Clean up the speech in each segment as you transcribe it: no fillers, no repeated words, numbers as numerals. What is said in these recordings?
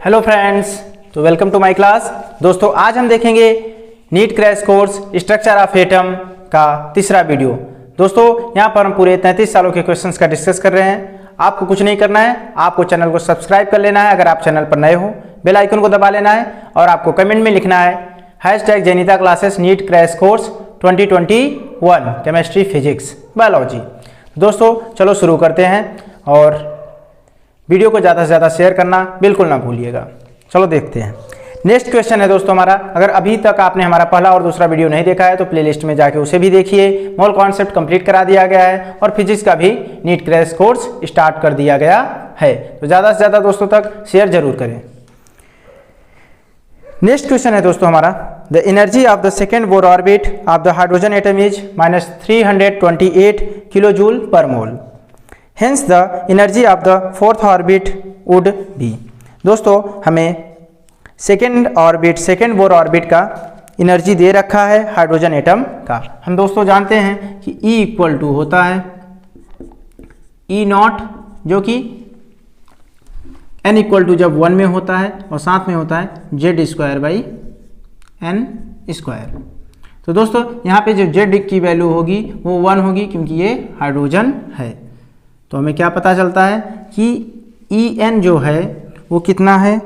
Hello friends, तो welcome to my class. दोस्तों आज हम देखेंगे NEET crash course structure of atom का तीसरा वीडियो। दोस्तों यहाँ पर हम पूरे 33 सालों के क्वेश्चंस का डिस्कस कर रहे हैं। आपको कुछ नहीं करना है, आपको चैनल को सब्सक्राइब कर लेना है अगर आप चैनल पर नए हो, बेल आइकन को दबा लेना है और आपको कमेंट में लिखना है #जेनिता classes NEET crash course 2021 chemistry physics biology. दोस्तों चलो शुरू करते हैं और वीडियो को ज़्यादा से ज़्यादा शेयर करना बिल्कुल ना भूलिएगा। चलो देखते हैं। नेक्स्ट क्वेश्चन है दोस्तों हमारा, अगर अभी तक आपने हमारा पहला और दूसरा वीडियो नहीं देखा है तो प्लेलिस्ट में जाके उसे भी देखिए। मोल कॉन्सेप्ट कंप्लीट करा दिया गया है और फिजिक्स का भी नीट क्रैश कोर्स स्टार्ट कर दिया गया है, तो ज़्यादा से ज़्यादा दोस्तों तक शेयर जरूर करें। नेक्स्ट क्वेश्चन है दोस्तों हमारा, the energy of the second Bohr orbit of the hydrogen atom is -328 kilo joule पर मोल। Hence the energy of the fourth orbit would be। दोस्तों हमें सेकेंड बोर ऑर्बिट का एनर्जी दे रखा है हाइड्रोजन एटम का। हम दोस्तों जानते हैं कि E इक्वल टू होता है E0, जो कि N इक्वल टू जब 1 में होता है और साथ में होता है Z²/N²। तो दोस्तों यहाँ पे जो Z की वैल्यू होगी वो 1 होगी क्योंकि ये हाइड्रोजन है। तो हमें क्या पता चलता है कि En जो है वो कितना है,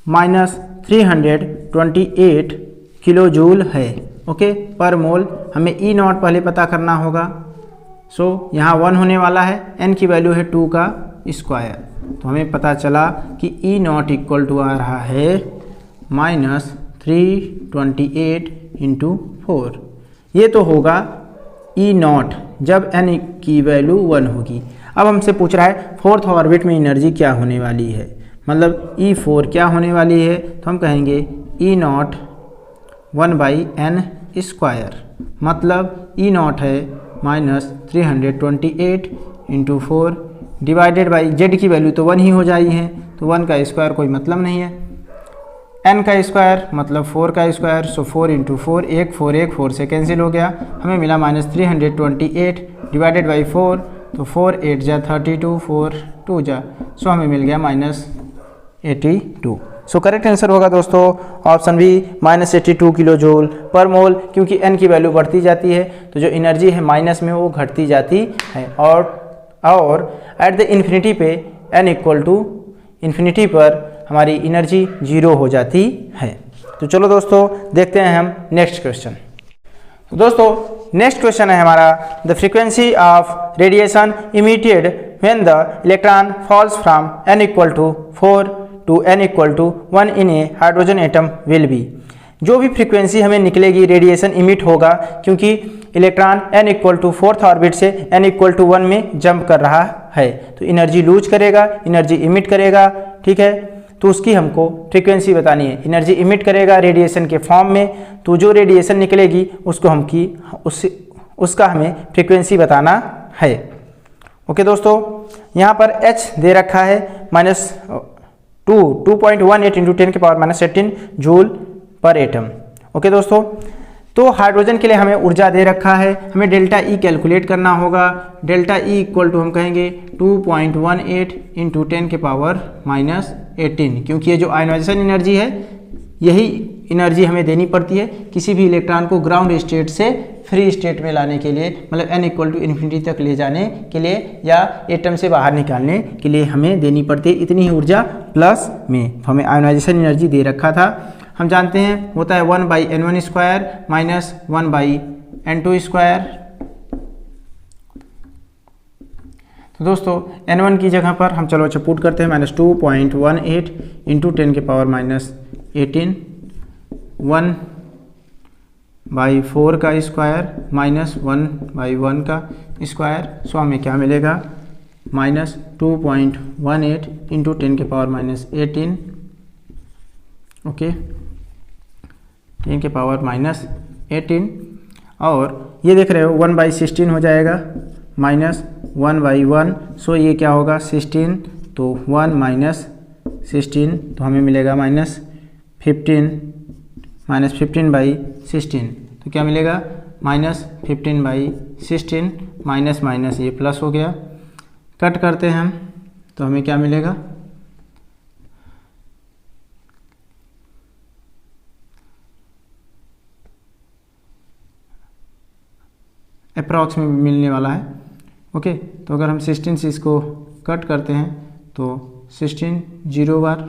-328 किलो जूल है, ओके, पर मोल। हमें E0 पहले पता करना होगा। सो यहाँ 1 होने वाला है, N की वैल्यू है 2 का स्क्वायर। तो हमें पता चला कि E0 इक्वल टू आ रहा है -328 × 4। ये तो होगा E0 जब N की वैल्यू 1 होगी। अब हमसे पूछ रहा है फोर्थ ऑर्बिट में एनर्जी क्या होने वाली है, मतलब E4 क्या होने वाली है। तो हम कहेंगे E0 1/N², मतलब E0 है -328 × 4 डिवाइडेड बाई Z की वैल्यू तो 1 ही हो जाई है, तो 1 का स्क्वायर कोई मतलब नहीं है। N का स्क्वायर मतलब 4 का स्क्वायर, सो 4 × 4, 4 से कैंसिल हो गया। हमें मिला -328 डिवाइडेड बाई 4, तो 4 8 जा 32, 4 2 जा, सो हमें मिल गया -82। सो करेक्ट आंसर होगा दोस्तों ऑप्शन बी -82 किलो जूल पर मोल, क्योंकि N की वैल्यू बढ़ती जाती है तो जो एनर्जी है माइनस में वो घटती जाती है और एट द इन्फिनिटी पे N इक्वल टू इन्फिनिटी पर हमारी एनर्जी 0 हो जाती है। तो चलो दोस्तों देखते हैं हम नेक्स्ट क्वेश्चन। तो दोस्तों नेक्स्ट क्वेश्चन है हमारा, the frequency of radiation emitted when the electron falls from N equal to 4 to N equal to 1 in a hydrogen atom will be. जो भी फ्रीक्वेंसी हमें निकलेगी रेडिएशन इमिट होगा, क्योंकि electron N equal to fourth orbit से N equal to 1 में jump कर रहा है, तो एनर्जी लूज करेगा, एनर्जी इमिट करेगा, ठीक है। तो उसकी हमको फ्रीक्वेंसी बतानी है। एनर्जी इमिट करेगा रेडिएशन के फॉर्म में, तो जो रेडिएशन निकलेगी उसको उसका हमें फ्रीक्वेंसी बताना है। ओके दोस्तों, यहाँ पर H दे रखा है -2.18 × 10⁻18 जूल पर एटम। ओके दोस्तों, तो हाइड्रोजन के लिए हमें ऊर्जा दे रखा है, हमें डेल्टा E कैलकुलेट करना होगा। डेल्टा E इक्वल टू हम कहेंगे 2.18 × 10⁻18, क्योंकि ये जो आयनाइजेशन एनर्जी है यही एनर्जी हमें देनी पड़ती है किसी भी इलेक्ट्रॉन को ग्राउंड स्टेट से फ्री स्टेट में लाने के लिए, मतलब N इक्वल टू इन्फिनिटी तक ले जाने के लिए या एटम से बाहर निकालने के लिए हमें देनी पड़ती है इतनी ही ऊर्जा प्लस में। तो हमें आयनाइजेशन एनर्जी दे रखा था, हम जानते हैं होता है 1/N1² -1/N2²। तो दोस्तों N1 की जगह पर हम चलो पुट करते हैं -2.18 × 10⁻18 1/4 का स्क्वायर -1/1 का स्क्वायर, सो हमें क्या मिलेगा -2.18 × 10⁻18, ओके, 10⁻18। और ये देख रहे हो 1/16 हो जाएगा -1/1, सो ये क्या होगा 16, तो 1 -16, तो हमें मिलेगा -15/16, तो क्या मिलेगा -15/16, माइनस ये प्लस हो गया, कट करते हैं हम तो हमें क्या मिलेगा अप्रॉक्स में मिलने वाला है। ओके, तो अगर हम 16 से इसको कट करते हैं तो 16 0 बार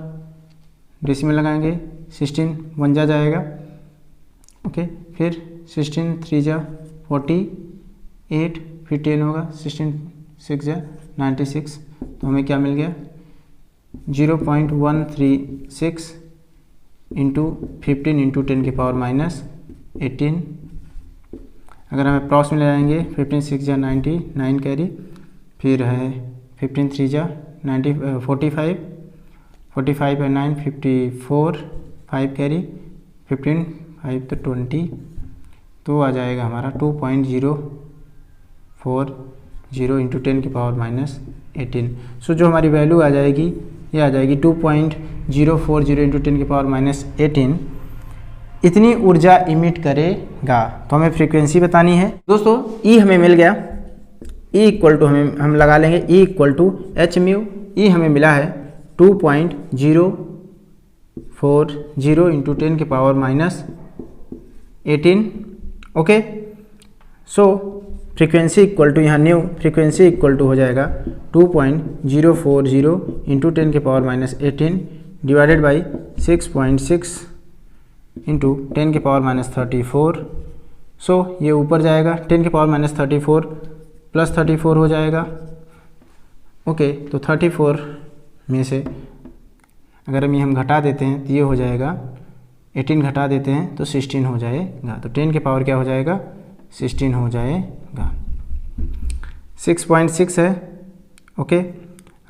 डेसिमल लगाएंगे, 16 1 जा जाएगा। ओके, फिर 16 3 जा 48, फिर 10 होगा, 16 6 जा 96। तो हमें क्या मिल गया 0.136 इंटू 15 इंटू 10 के पावर माइनस 18। अगर हम अप्रॉक्स में ले जाएंगे 15 6 जा 90, 9 कैरी, फिर है 15 3 जा 90 45, 45 है 9 54, 5 कैरी, 15 5 तो 20, तो आ जाएगा हमारा 2.040 इंटू 10 के पावर माइनस 18। सो जो हमारी वैल्यू आ जाएगी ये आ जाएगी 2.040 इंटू 10 के पावर माइनस 18, इतनी ऊर्जा इमिट करेगा। तो हमें फ्रीक्वेंसी बतानी है दोस्तों। ई हमें मिल गया, ई इक्वल टू हम लगा लेंगे E equal to H mu. E हमें मिला है 2.040 इंटू 10 के power minus 18। Okay, so frequency equal to यहाँ न्यू फ्रीक्वेंसी इक्वल टू हो जाएगा 2.040 इंटू 10 के power minus 18 divided by 6.6 into 10 के पावर माइनस 34। सो ये ऊपर जाएगा 10 के पावर माइनस 34 प्लस 34 हो जाएगा। ओके, तो 34 में से अगर हम घटा देते हैं तो ये हो जाएगा 18 घटा देते हैं तो 16 हो जाएगा। तो 10 के पावर क्या हो जाएगा 16 हो जाएगा। 6.6 है। ओके,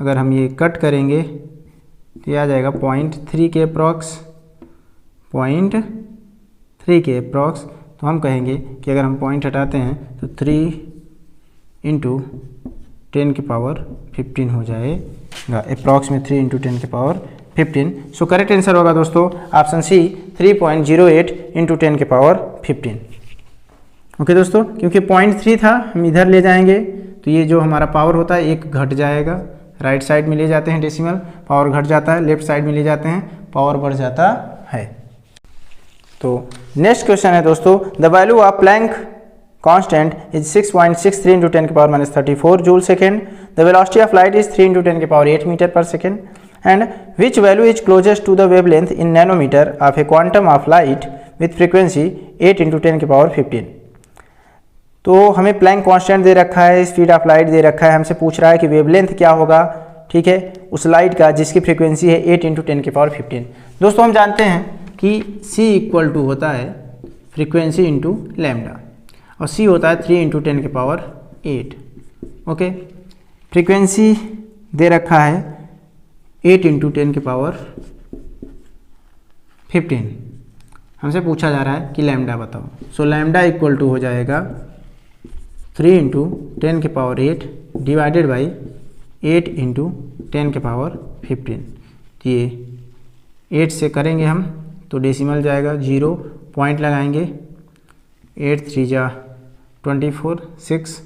अगर हम ये कट करेंगे तो ये आ जाएगा 0.3 के अप्रॉक्स, 0.3 के अप्रॉक्स। तो हम कहेंगे कि अगर हम पॉइंट हटाते हैं तो 3 इंटू 10 के पावर 15 हो जाएगा। अप्रॉक्स में 3 इंटू 10 के पावर 15। सो करेक्ट आंसर होगा दोस्तों ऑप्शन सी 3.08 इंटू 10 के पावर 15। ओके दोस्तों, क्योंकि 0.3 था हम इधर ले जाएंगे तो ये जो हमारा पावर होता है एक घट जाएगा। राइट साइड में ले जाते हैं डेसिमल, पावर घट जाता है, लेफ्ट साइड में ले जाते हैं, पावर बढ़ जाता है। तो नेक्स्ट क्वेश्चन है दोस्तों, the value of Planck constant is 6.63 into 10 के power minus 34 joule second. The velocity of light is 3 into 10 के power 8 metre per second and which value is closest to the wavelength in nanometre of a quantum of light with frequency 8 into 10 के power 15। तो हमें Planck constant दे रखा है, speed of light दे रखा है, हमसे पूछ रहा है कि वेवलेंथ क्या होगा, ठीक है, उस लाइट का जिसकी फ्रीक्वेंसी है 8 इंटू 10 के पावर 15। दोस्तों हम जानते हैं कि c इक्वल टू होता है फ्रीक्वेंसी इंटू लैम्डा और c होता है 3 इंटू 10 के पावर 8। ओके, फ्रीक्वेंसी दे रखा है 8 इंटू 10 के पावर 15। हमसे पूछा जा रहा है कि लैम्डा बताओ। सो लैम्डा इक्वल टू हो जाएगा 3 इंटू 10 के पावर 8 डिवाइडेड बाई 8 इंटू 10 के पावर 15। ये 8 से करेंगे हम तो डेसिमल जाएगा, 0 पॉइंट लगाएंगे, 8 3 जा 24, 6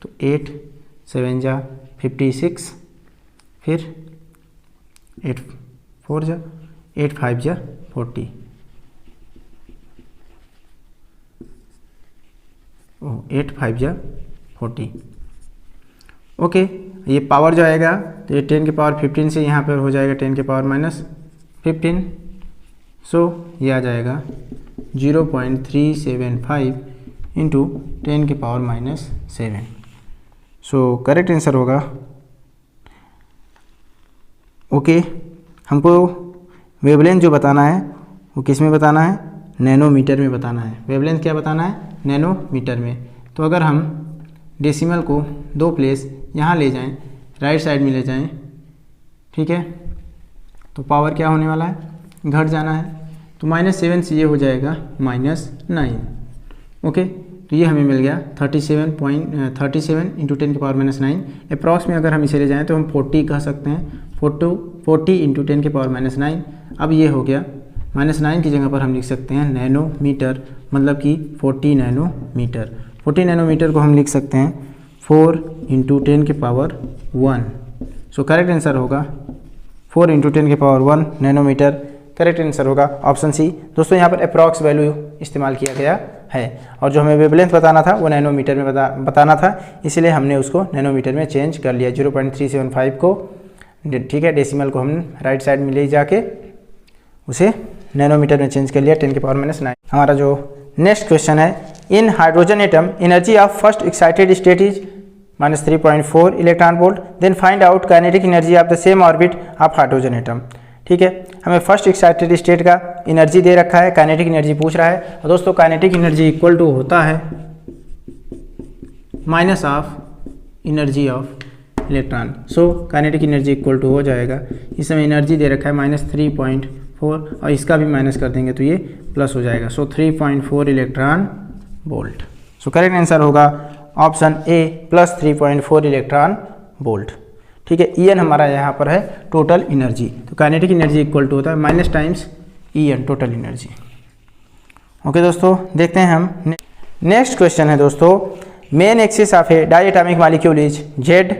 तो 8 7 जा 56, फिर 8 4 जा 8 5 जा 40, 8 5 जा 40। ओके, ये पावर जो आएगा तो ये 10 के पावर 15 से यहाँ पर हो जाएगा 10 के पावर माइनस 15। सो ये आ जाएगा 0.375 इंटू 10 के पावर माइनस 7। सो करेक्ट आंसर होगा। ओके, हमको वेवलेंथ जो बताना है वो किस में बताना है, नैनोमीटर में बताना है। वेवलेंथ क्या बताना है, नैनोमीटर में। तो अगर हम डेसिमल को 2 प्लेस यहाँ ले जाएं, राइट साइड में ले जाएं, ठीक है, तो पावर क्या होने वाला है, घट जाना है। तो -7 से ये हो जाएगा -9। ओके, तो ये हमें मिल गया 37 इंटू 10 के पावर -9। अप्रॉक्स में अगर हम इसे ले जाएं तो हम 40 कह सकते हैं, 40 इंटू 10 के पावर -9। अब ये हो गया -9 की जगह पर हम लिख सकते हैं नैनोमीटर, मतलब कि 40 नैनोमीटर। 40 नैनोमीटर को हम लिख सकते हैं 4 इंटू 10 के पावर 1। सो करेक्ट आंसर होगा 4 इंटू 10 के पावर 1 नैनोमीटर। करेक्ट आंसर होगा ऑप्शन सी। दोस्तों यहाँ पर अप्रॉक्स वैल्यू इस्तेमाल किया गया है, और जो हमें वेवलेंथ बताना था वो नैनोमीटर में बताना था, इसलिए हमने उसको नैनोमीटर में चेंज कर लिया। 0.375 को, ठीक है, डेसिमल को हम राइट साइड में ले जाके उसे नैनोमीटर में चेंज कर लिया, 10⁻⁹। हमारा जो नेक्स्ट क्वेश्चन है, in hydrogen atom energy of first excited state is -3.4 electron volt, then find out kinetic energy of the same orbit of hydrogen atom. ठीक है, हमें फर्स्ट एक्साइटेड स्टेट का एनर्जी दे रखा है, काइनेटिक एनर्जी पूछ रहा है, और दोस्तों काइनेटिक एनर्जी इक्वल टू होता है minus of energy of electron. So kinetic energy equal to हो जाएगा, इस समय एनर्जी दे रखा है -3.4 और इसका भी माइनस कर देंगे तो ये प्लस हो जाएगा। So 3.4 electron volt. So correct answer होगा ऑप्शन ए +3.4 इलेक्ट्रॉन वोल्ट। ठीक है, ई एन हमारा यहाँ पर है टोटल एनर्जी, तो काइनेटिक एनर्जी इक्वल टू होता है minus times E n total energy. Okay दोस्तों, देखते हैं हम नेक्स्ट क्वेश्चन है दोस्तों, main axis of a diatomic molecule is z,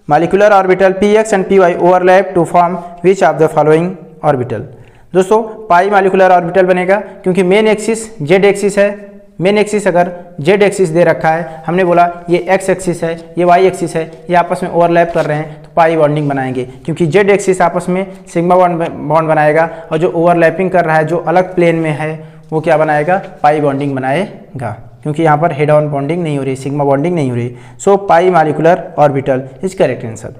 molecular orbital px and py overlap to form which of the following orbital। दोस्तों पाई molecular orbital बनेगा क्योंकि main axis Z axis है। मेन एक्सिस अगर Z axis दे रखा है, हमने बोला ये एक्स एक्सिस है, ये वाई एक्सिस है, ये आपस में ओवरलैप कर रहे हैं तो पाई बॉन्डिंग बनाएंगे, क्योंकि जेड एक्सिस आपस में सिग्मा बॉन्ड बनाएगा और जो ओवरलैपिंग कर रहा है जो अलग प्लेन में है वो क्या बनाएगा, पाई बॉन्डिंग बनाएगा, क्योंकि यहाँ पर हेड ऑन बॉन्डिंग नहीं हो रही, सिग्मा बॉन्डिंग नहीं हो रही। So pi molecular orbital is correct answer.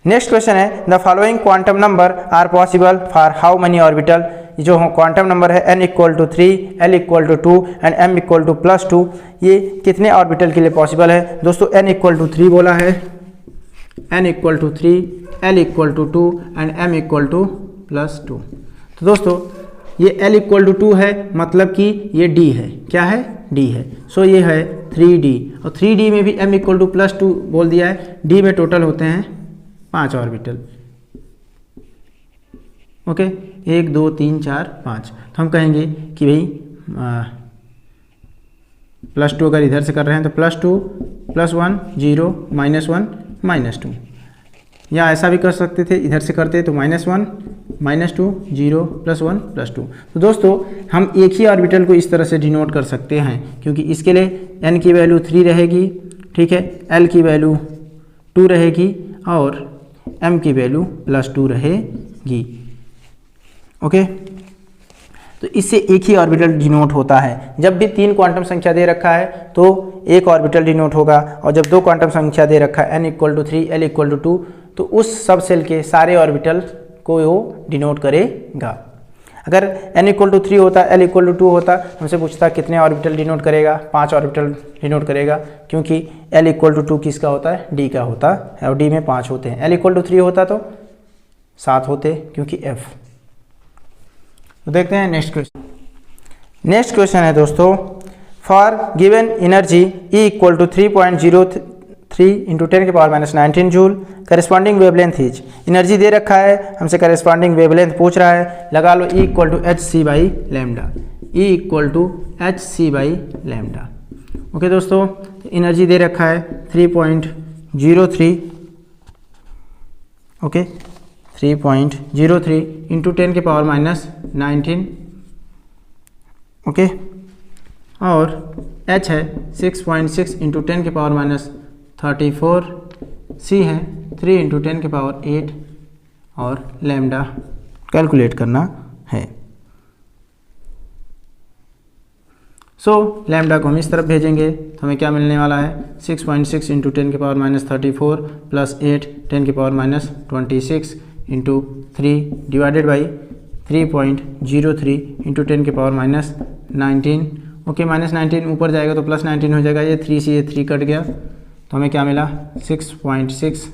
Next question है, the following quantum number are possible for how many orbital. जो क्वांटम नंबर है n = 3, l = 2 एंड m = +2, ये कितने ऑर्बिटल के लिए पॉसिबल है। दोस्तों n = 3 बोला है, n = 3, l = 2 एंड m = +2। तो दोस्तों ये l = 2 है, मतलब कि ये d है, क्या है, d है। सो ये है 3d, और 3d में भी m = +2 बोल दिया है, d में टोटल होते हैं 5 ऑर्बिटल। ओके, 1 2 3 4 5। तो हम कहेंगे कि भाई +2 अगर इधर से कर रहे हैं तो +2 +1 0 -1 -2, या ऐसा भी कर सकते थे, इधर से करते तो -1 -2 0 +1 +2। तो दोस्तों हम एक ही ऑर्बिटल को इस तरह से डिनोट कर सकते हैं, क्योंकि इसके लिए n की वैल्यू 3 रहेगी, ठीक है, l की वैल्यू 2 रहेगी और m की वैल्यू +2 रहेगी। ओके, तो इससे एक ही ऑर्बिटल डिनोट होता है। जब भी 3 क्वांटम संख्या दे रखा है तो एक ऑर्बिटल डिनोट होगा, और जब 2 क्वांटम संख्या दे रखा है n = 3 l = 2, तो उस सब सेल के सारे ऑर्बिटल को वो डिनोट करेगा। अगर n = 3 होता, l = 2 होता, हमसे पूछता कितने ऑर्बिटल डिनोट करेगा, 5 ऑर्बिटल डिनोट करेगा, क्योंकि l = 2 किसका होता है, d का होता है, और d में 5 होते हैं। l = 3 होता तो 7 होते, क्योंकि f। तो देखते हैं नेक्स्ट क्वेश्चन। नेक्स्ट क्वेश्चन है दोस्तों, for given energy E = 3.03 × 10⁻⁻19 joule, corresponding wavelength is. Energy दे रखा है, हमसे करस्पॉन्डिंग वेवलेंथ पूछ रहा है, लगा लो E = hc/λ, E = hc/λ। Okay दोस्तों, एनर्जी दे रखा है 3.03, ओके 3.03 × 10⁻⁻19, ओके, और h है 6.6 × 10⁻34, c है 3 × 10⁸, और लैम्डा कैलकुलेट करना है। सो लैम्डा को हम इस तरफ भेजेंगे तो हमें क्या मिलने वाला है, 6.6 × 10⁻34 + 8 10⁻26 × 3 डिवाइडेड बाई 3.03 × 10⁻19। ओके, -19 ऊपर जाएगा तो +19 हो जाएगा, ये 3 से ये 3 कट गया, तो हमें क्या मिला, 6.6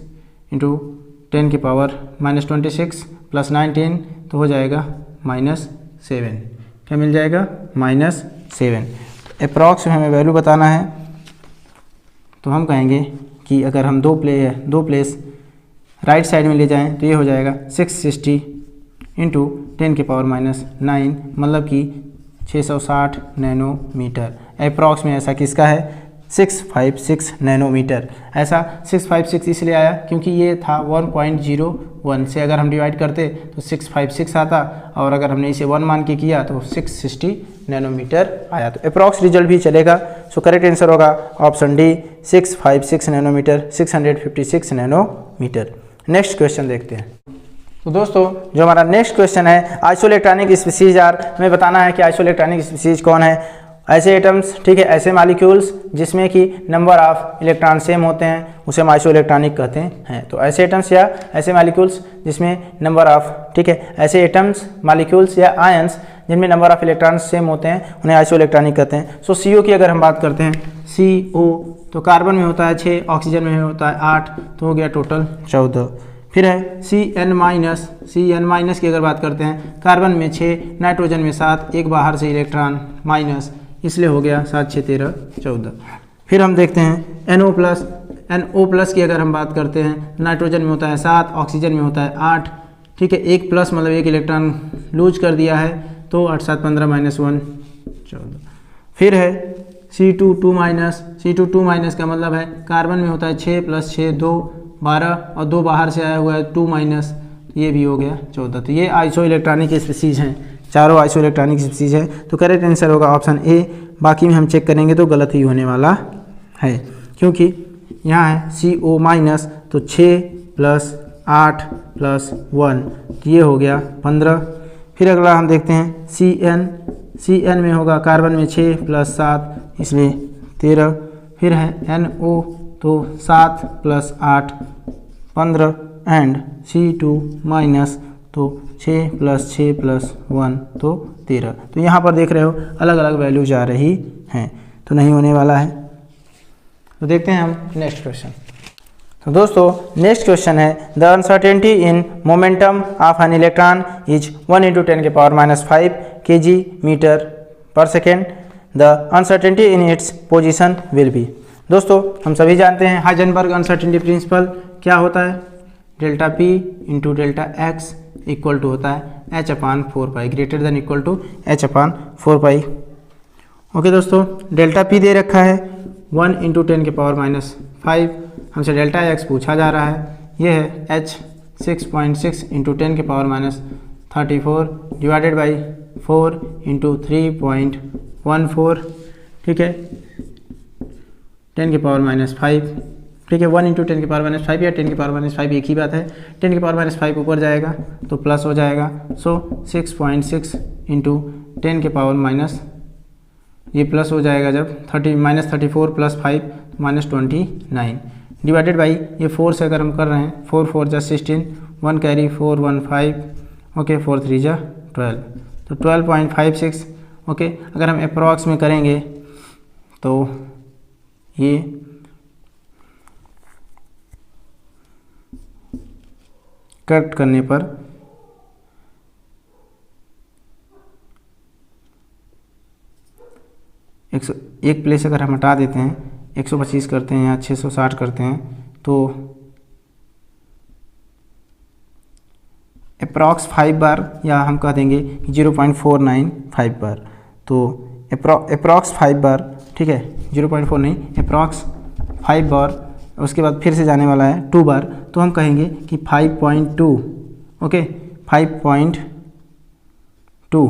× 10⁻26 + 19 तो हो जाएगा -7। क्या मिल जाएगा, -7। अप्रॉक्स हमें वैल्यू बताना है, तो हम कहेंगे कि अगर हम दो प्लेस राइट साइड में ले जाएं तो ये हो जाएगा 660 × 10⁻⁹, मतलब कि 660 नैनोमीटर। अप्रॉक्स में ऐसा किसका है, 656 नैनोमीटर। ऐसा 656 इसलिए आया क्योंकि ये था 1.01 से अगर हम डिवाइड करते तो 656 आता, और अगर हमने इसे 1 मान के किया तो 660 नैनोमीटर आया। तो अप्रॉक्स रिजल्ट भी चलेगा। सो करेक्ट आंसर होगा option D 656 nanometre, 656 nanometre. Next question देखते हैं। तो दोस्तों जो हमारा नेक्स्ट क्वेश्चन है, आइसोइलेक्ट्रॉनिक स्पीसीज आर, हमें बताना है कि आइसोइलेक्ट्रॉनिक स्पीसीज कौन है। ऐसे एटम्स, ठीक है, ऐसे मॉलिक्यूल्स जिसमें कि नंबर ऑफ इलेक्ट्रॉन सेम होते हैं उसे हम आइसोइलेक्ट्रॉनिक कहते हैं। तो ऐसे एटम्स या ऐसे मॉलिक्यूल्स जिसमें नंबर ऑफ, ठीक है, ऐसे एटम्स, मॉलिक्यूल्स या आयंस जिनमें नंबर ऑफ इलेक्ट्रॉन सेम होते हैं उन्हें आइसोइलेक्ट्रॉनिक कहते हैं। सो CO की अगर हम बात करते हैं, CO तो कार्बन में होता है 6, ऑक्सीजन में होता है 8, तो हो गया टोटल 14। फिर है CN- की अगर बात करते हैं, कार्बन में 6, नाइट्रोजन में 7, एक बाहर से इलेक्ट्रॉन माइनस, इसलिए हो गया 7, 6, 13, 14। फिर हम देखते हैं NO+ की अगर हम बात करते हैं, नाइट्रोजन में होता है 7, ऑक्सीजन में होता है 8, ठीक है, एक प्लस मतलब एक इलेक्ट्रॉन लूज कर दिया है, तो 8, 7, 15 -1 14। फिर है C2 का मतलब है कार्बन में होता है 6 + 6 2 12 और 2 बाहर से आया हुआ है 2-, ये भी हो गया 14। तो ये आइसो इलेक्ट्रॉनिक स्पीसीज हैं, चारों आइसो इलेक्ट्रॉनिक स्पीसीज है। तो करेक्ट आंसर होगा ऑप्शन ए। बाकी में हम चेक करेंगे तो गलत ही होने वाला है, क्योंकि यहाँ है CO-, तो 6 + 8 + 1, ये हो गया 15। फिर अगला हम देखते हैं CN में होगा कार्बन में 6 + 7, इसलिए 13। फिर है NO, तो 7 + 8 15 एंड C2- तो 6 + 6 + 1 तो 13। तो यहाँ पर देख रहे हो अलग अलग वैल्यू जा रही हैं, तो नहीं होने वाला है। तो देखते हैं हम नेक्स्ट क्वेश्चन। तो दोस्तों नेक्स्ट क्वेश्चन है, the uncertainty in momentum of an electron is 1 × 10⁻⁵ kg/s। The uncertainty in its position will be. दोस्तों हम सभी जानते हैं हाइजेनबर्ग अनसर्टेनिटी प्रिंसिपल क्या होता है, ΔP × ΔX इक्वल टू होता है h/4π, greater than equal to h/4π। Okay दोस्तों, ΔP दे रखा है 1 × 10⁻⁵, हमसे ΔX पूछा जा रहा है, ये है h 6.6 × 10⁻34 डिवाइडेड बाई 4 × 3.14, ठीक है, 10⁻⁵, ठीक है, 1 × 10⁻⁵ या 10⁻⁵ एक ही बात है। 10⁻⁵ ऊपर जाएगा तो प्लस हो जाएगा। सो 6.6 × 10⁻⁻, ये प्लस हो जाएगा जब -34 + 5 -29 डिवाइडेड बाई, ये 4 से अगर हम कर रहे हैं, 4 4 = 16, 1 कैरी 4 1 5, ओके, 4 3 = 12, तो 12.56। ओके, अगर हम अप्रॉक्स में करेंगे तो ये कट करने पर एक प्लेस अगर हम हटा देते हैं, 125 करते हैं या 660 करते हैं, तो अप्रॉक्स 5 बार, या हम कह देंगे 0.495 बार। तो अप्रॉक्स 5 बार, ठीक है, 0.4 नहीं, अप्रॉक्स 5 बार, उसके बाद फिर से जाने वाला है 2 बार, तो हम कहेंगे कि 5.2, ओके, 5.2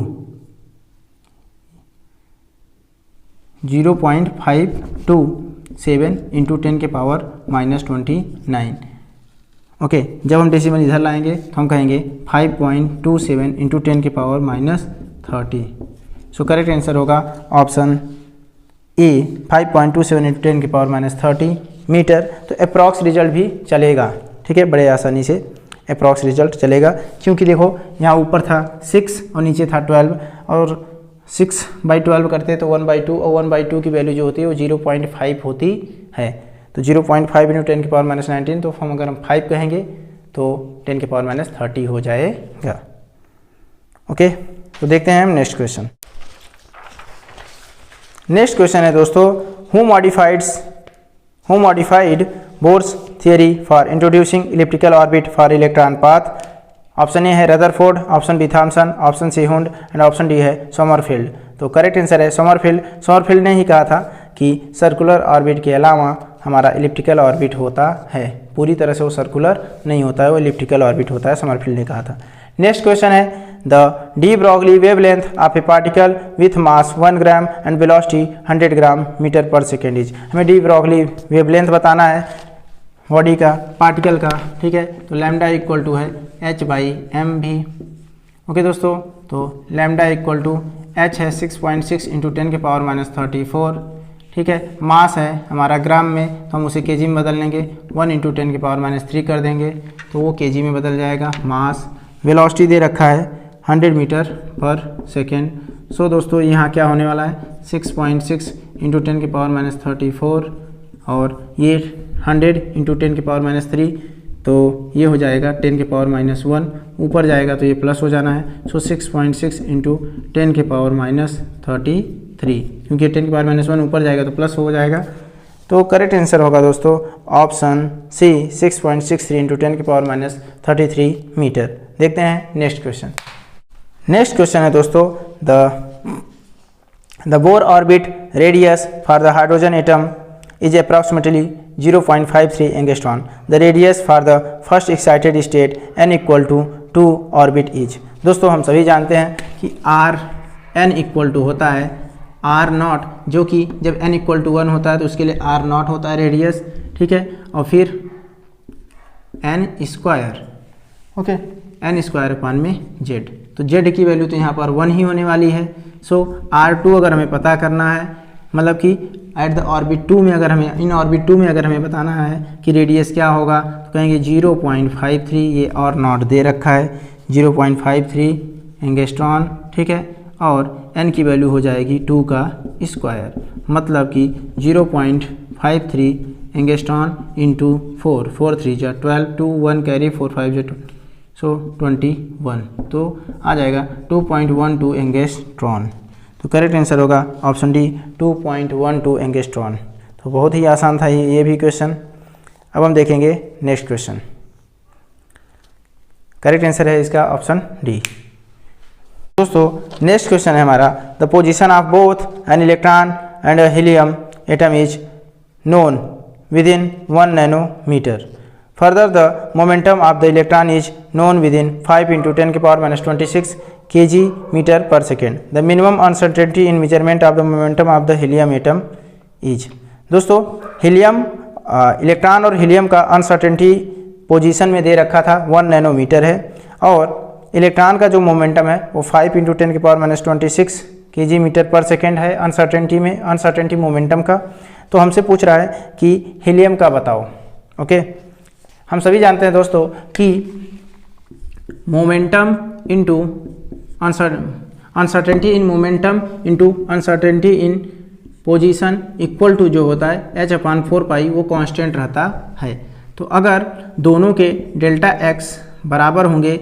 0.527 × 10⁻⁻29। ओके, जब हम डेसिमल इधर लाएंगे तो हम कहेंगे 5.27 × 10⁻30। सो करेक्ट आंसर होगा ऑप्शन ए, 5.27 × 10⁻30 मीटर। तो अप्रॉक्स रिजल्ट भी चलेगा, ठीक है, बड़े आसानी से अप्रॉक्स रिजल्ट चलेगा, क्योंकि देखो यहाँ ऊपर था 6 और नीचे था 12, और 6/12 करते तो 1/2, और 1/2 की वैल्यू जो होती है वो 0.5 होती है। तो 0.5 × 10⁻⁻19, तो हम अगर हम 5 कहेंगे तो 10⁻30 हो जाएगा। ओके, तो देखते हैं हम नेक्स्ट क्वेश्चन। नेक्स्ट क्वेश्चन है दोस्तों, who modified Bohr's theory for introducing elliptical orbit for electron path. Option A है Rutherford, option B Thomson, option C Hund and option D है समरफील्ड। तो करेक्ट आंसर है समरफील्ड ने ही कहा था कि सर्कुलर ऑर्बिट के अलावा हमारा इलिप्टिकल ऑर्बिट होता है, पूरी तरह से वो सर्कुलर नहीं होता है, वो इलिप्टिकल ऑर्बिट होता है, समरफील्ड ने कहा था। नेक्स्ट क्वेश्चन है, the de Broglie wavelength of a particle with mass 1 gram and velocity 100 gram metre per second is. हमें डी ब्रॉगली वेवलेंथ बताना है बॉडी का, पार्टिकल का, ठीक है। तो लैम्डा इक्वल टू है h/mv। ओके दोस्तों, तो लैम्डा इक्वल टू h है 6.6 इंटू 10⁻34, ठीक है। मास है हमारा ग्राम में, तो हम उसे केजी में बदल लेंगे, 1 इंटू 10⁻³ कर देंगे तो वो केजी में बदल जाएगा मास। वेलोसिटी दे रखा है 100 मीटर पर सेकेंड। सो दोस्तों यहाँ क्या होने वाला है 6.6 इंटू 10⁻34 और ये 100 इंटू 10⁻3, तो ये हो जाएगा 10⁻1, ऊपर जाएगा तो ये प्लस हो जाना है। सो 6.6 इंटू 10⁻33, क्योंकि 10⁻1 ऊपर जाएगा तो प्लस हो जाएगा। तो करेक्ट आंसर होगा दोस्तों ऑप्शन सी 6.63 इंटू 10⁻33 मीटर। देखते हैं नेक्स्ट क्वेश्चन। नेक्स्ट क्वेश्चन है दोस्तों the Bohr orbit radius for the hydrogen atom is approximately 0.53 angstrom. The radius for the first excited state n equal to 2 orbit is। दोस्तों हम सभी जानते हैं कि r n इक्वल टू होता है r नॉट, जो कि जब n इक्वल टू 1 होता है तो उसके लिए r नॉट होता है रेडियस, ठीक है। और फिर n square, okay, n square upon में z, तो z की वैल्यू तो यहाँ पर 1 ही होने वाली है। सो r2 अगर हमें पता करना है, मतलब कि एट द ऑर्बिट 2 में अगर हमें, इन ऑर्बिट 2 में अगर हमें बताना है कि रेडियस क्या होगा, तो कहेंगे 0.53, ये और नॉट दे रखा है 0.53 एंगस्ट्रॉन, ठीक है। और n की वैल्यू हो जाएगी 2 का स्क्वायर, मतलब कि 0.53 एंगस्ट्रॉन इंटू 4, 4 3 जा 12, 2 1 कैरी 4 5 जा 2, सो 21, तो आ जाएगा 2.12 एंगस्ट्रॉन। तो करेक्ट आंसर होगा ऑप्शन डी 2.12 एंगस्ट्रॉन। तो बहुत ही आसान था ये भी क्वेश्चन। अब हम देखेंगे नेक्स्ट क्वेश्चन। करेक्ट आंसर है इसका ऑप्शन डी। दोस्तों नेक्स्ट क्वेश्चन है हमारा the position of both an electron and helium atom is known within 1 nanometre. Further the momentum of the electron is known within 5 into 10⁻26 kg metre per second. The minimum uncertainty in measurement of the momentum of the helium atom is. दोस्तों helium, electron और helium का uncertainty position में दे रखा था 1 nanometre है, और electron का जो मोमेंटम है वो 5 into 10⁻26 kg metre per second है अनसर्टेनिटी में, अनसर्टेनिटी मोमेंटम का। तो हमसे पूछ रहा है कि हीलियम का बताओ। ओके, हम सभी जानते हैं दोस्तों कि momentum into uncertainty in momentum into uncertainty in position equal to जो होता है h/4π, वो कांस्टेंट रहता है। तो अगर दोनों के डेल्टा x बराबर होंगे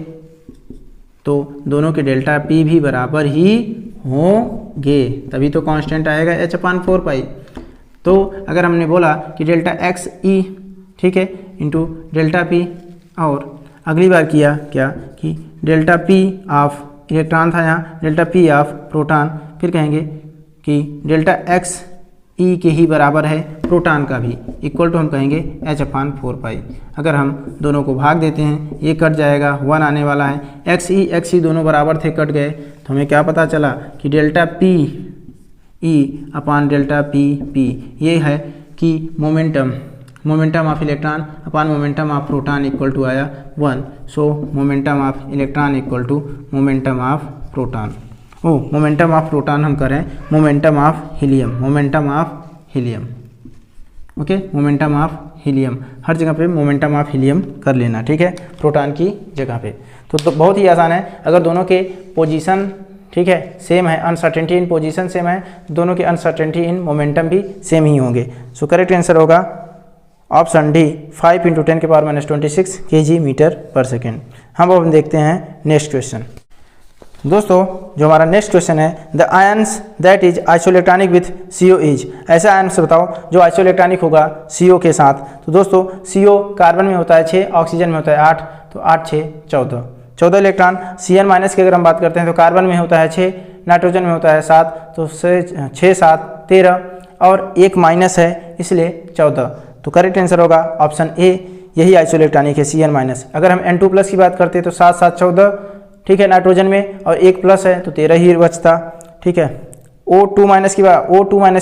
तो दोनों के डेल्टा p भी बराबर ही होंगे, तभी तो कांस्टेंट आएगा h/4π। तो अगर हमने बोला कि डेल्टा x e, ठीक है, इंटू डेल्टा p, और अगली बार किया क्या कि डेल्टा p ऑफ इलेक्ट्रॉन था यहाँ, डेल्टा p ऑफ प्रोटॉन, फिर कहेंगे कि डेल्टा x e के ही बराबर है प्रोटॉन का भी, इक्वल टू हम कहेंगे h/4π। अगर हम दोनों को भाग देते हैं ये कट जाएगा, 1 आने वाला है, x e दोनों बराबर थे, कट गए, तो हमें क्या पता चला कि delta p e upon delta p, ये है कि momentum of electron upon momentum of proton equal to आया 1। So momentum of electron equal to momentum of proton, momentum of proton हम करें momentum of helium, okay, momentum of helium, हर जगह पे momentum of helium कर लेना, ठीक है, प्रोटॉन की जगह पे। तो बहुत ही आसान है, अगर दोनों के पोजीशन, ठीक है, सेम है, अनसर्टेनिटी इन पोजीशन सेम है, दोनों के अनसर्टेनिटी इन मोमेंटम भी सेम ही होंगे। सो करेक्ट आंसर होगा option D 5 into 10⁻26 kg metre per second. हम देखते हैं नेक्स्ट क्वेश्चन। दोस्तों जो हमारा नेक्स्ट क्वेश्चन है the ions that is isoelectronic with CO इज। ऐसा आयंस बताओ जो आइसोइलेक्ट्रॉनिक होगा CO के साथ। तो दोस्तों CO कार्बन में होता है 6, ऑक्सीजन में होता है 8, तो 8 6 14 इलेक्ट्रॉन। Cn- की अगर हम बात करते हैं तो कार्बन में होता है 6, नाइट्रोजन में होता है 7, तो 6 7 13, और एक माइनस है इसलिए 14। तो करेक्ट आंसर होगा ऑप्शन ए, यही आइसोइलेक्ट्रॉनिक है Cn-। अगर हम N2+ की बात करते हैं तो 7 7 14 ठीक है नाइट्रोजन में, और 1 प्लस है तो 13 ही बचता, ठीक है। O2 माइनस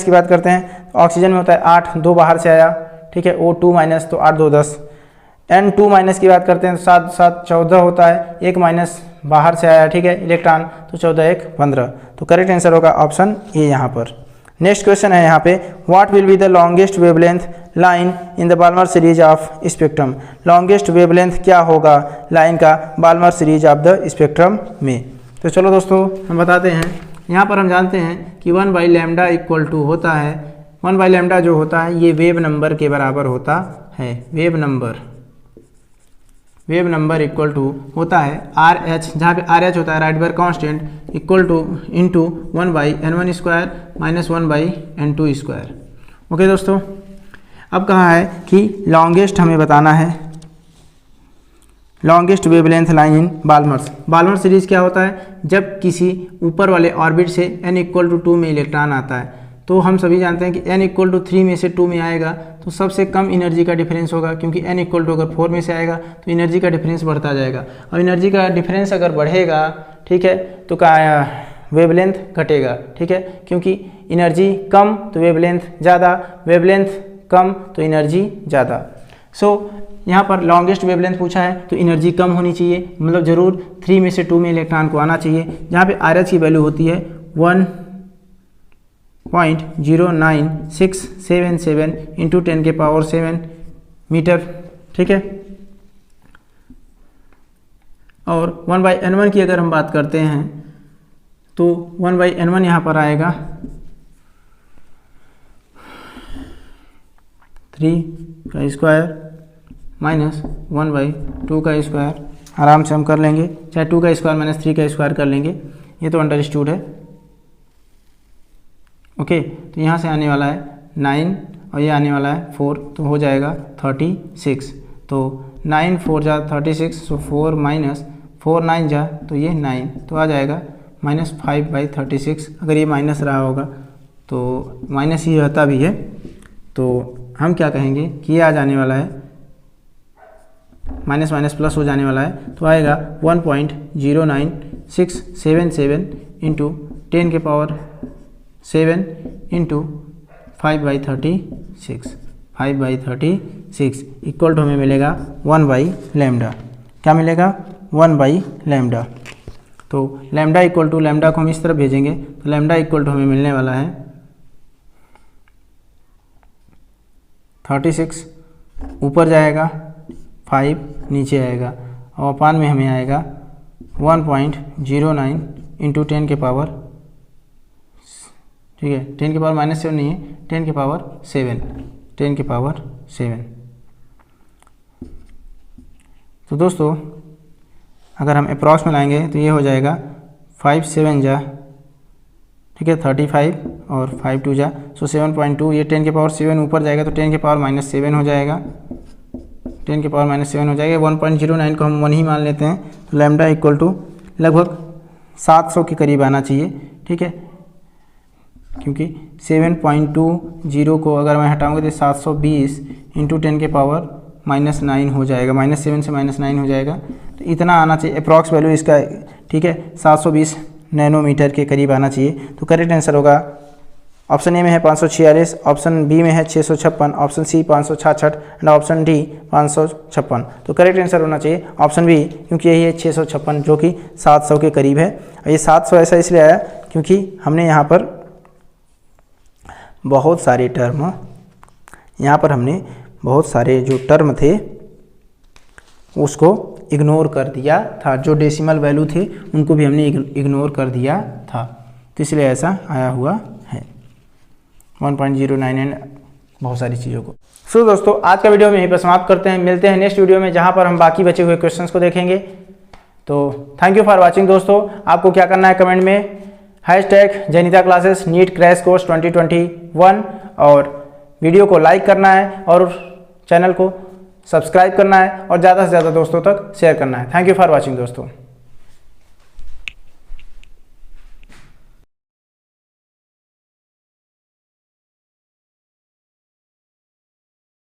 की बात करते हैं तो ऑक्सीजन में होता है 8, 2 बाहर से आया, ठीक है। O2 माइनस तो 8 2 10। N2 माइनस की बात करते हैं तो 7 7 14 होता है, 1 माइनस बाहर से आया, ठीक है इलेक्ट्रॉन, तो 14 1 15। तो करेक्ट आंसर होगा ऑप्शन ए यहाँ पर। नेक्स्ट क्वेश्चन है यहाँ पे, what will be the longest wavelength line in the Balmer series of spectrum. Longest wavelength क्या होगा लाइन का Balmer series of the spectrum में। तो चलो दोस्तों हम बताते हैं। यहाँ पर हम जानते हैं कि 1/λ इक्वल टू होता है, 1/λ जो होता है ये वेव नंबर के बराबर होता है। वेव नंबर इक्वल टू होता है RH, जहाँ पे RH होता है Rydberg constant, equal to into 1/n1 square minus 1/n2 square. Okay दोस्तों, अब कहा है कि लॉन्गेस्ट हमें बताना है, longest wavelength line in Balmer's. Balmer series क्या होता है, जब किसी ऊपर वाले ऑर्बिट से n इक्वल टू 2 में इलेक्ट्रॉन आता है, तो हम सभी जानते हैं कि n इक्वल टू 3 में से 2 में आएगा तो सबसे कम एनर्जी का डिफरेंस होगा, क्योंकि n इक्वल टू अगर 4 में से आएगा तो एनर्जी का डिफरेंस बढ़ता जाएगा, और एनर्जी का डिफरेंस अगर बढ़ेगा, ठीक है, तो क्या वेवलेंथ घटेगा, ठीक है, क्योंकि एनर्जी कम तो वेवलेंथ ज़्यादा, वेवलेंथ कम तो एनर्जी ज़्यादा। सो यहाँ पर लॉन्गेस्ट वेवलेंथ पूछा है तो एनर्जी कम होनी चाहिए, मतलब ज़रूर 3 में से 2 में इलेक्ट्रॉन को आना चाहिए, जहाँ पे RH की वैल्यू होती है 1.09677 इंटू 10 के पावर 7 मीटर, ठीक है। और 1/n1 की अगर हम बात करते हैं तो 1/n1 यहाँ पर आएगा 3 का स्क्वायर माइनस 1/2 का स्क्वायर, आराम से हम कर लेंगे, चाहे 2 का स्क्वायर माइनस 3 का स्क्वायर कर लेंगे, ये तो अंडरस्टूड है। ओके, तो यहाँ से आने वाला है 9 और ये आने वाला है 4, तो हो जाएगा 36। तो 9 4 जा 36, सो 4 माइनस 4 9 जा तो ये 9, तो आ जाएगा -5/36। अगर ये माइनस रहा होगा तो माइनस ही रहता भी है, तो हम क्या कहेंगे कि ये आ जाने वाला है माइनस माइनस प्लस हो जाने वाला है, तो आएगा 1.09677 इंटू 10 के पावर 7 इंटू 5/36 इक्वल टू हमें मिलेगा 1/λ। क्या मिलेगा 1/λ। तो लैम्डा इक्वल टू, लैम्डा को हम इस तरफ भेजेंगे तो लैम्डा इक्वल टू हमें मिलने वाला है 36 ऊपर जाएगा, 5 नीचे आएगा, और अपान में हमें आएगा 1.09 इंटू 10 के पावर, ठीक है 10 के पावर -7 नहीं है, 10 के पावर 7। तो दोस्तों अगर हम अप्रॉक्स में लाएंगे तो ये हो जाएगा 5 7 जा, ठीक है 35 और 5 2 जा, सो 7.2। ये 10 के पावर 7 ऊपर जाएगा तो 10 के पावर -7 हो जाएगा, 10 के पावर -7 हो जाएगा। 1.09 को हम 1 ही मान लेते हैं, तो लैम्डा इक्वल टू लगभग 700 के करीब आना चाहिए, ठीक है, क्योंकि 7.20 को अगर मैं हटाऊंगा तो 720 इंटू 10 के पावर -9 हो जाएगा, -7 से -9 हो जाएगा, तो इतना आना चाहिए अप्रॉक्स वैल्यू इसका, ठीक है 720 नैनोमीटर के करीब आना चाहिए। तो करेक्ट आंसर होगा ऑप्शन ए में है 546, ऑप्शन बी में है 656, option C 566 and option D 556। तो करेक्ट आंसर होना चाहिए ऑप्शन बी, क्योंकि यही है 656 जो कि 700 के करीब है। और ये 700 ऐसा इसलिए आया क्योंकि हमने यहाँ पर बहुत सारे टर्म, यहाँ पर हमने बहुत सारे जो टर्म थे उसको इग्नोर कर दिया था, जो डेसिमल वैल्यू थे उनको भी हमने इग्नोर कर दिया था, तो इसलिए ऐसा आया हुआ है 1.09 एंड बहुत सारी चीज़ों को। सो दोस्तों आज का वीडियो हम यहीं पर समाप्त करते हैं, मिलते हैं नेक्स्ट वीडियो में जहाँ पर हम बाकी बचे हुए क्वेश्चंस को देखेंगे। तो थैंक यू फॉर वाचिंग दोस्तों। आपको क्या करना है कमेंट में #जैनिता क्लासेस नीट क्रैश कोर्स 2021 और वीडियो को लाइक करना है और चैनल को सब्सक्राइब करना है और ज़्यादा से ज़्यादा दोस्तों तक शेयर करना है। थैंक यू फॉर वॉचिंग दोस्तों।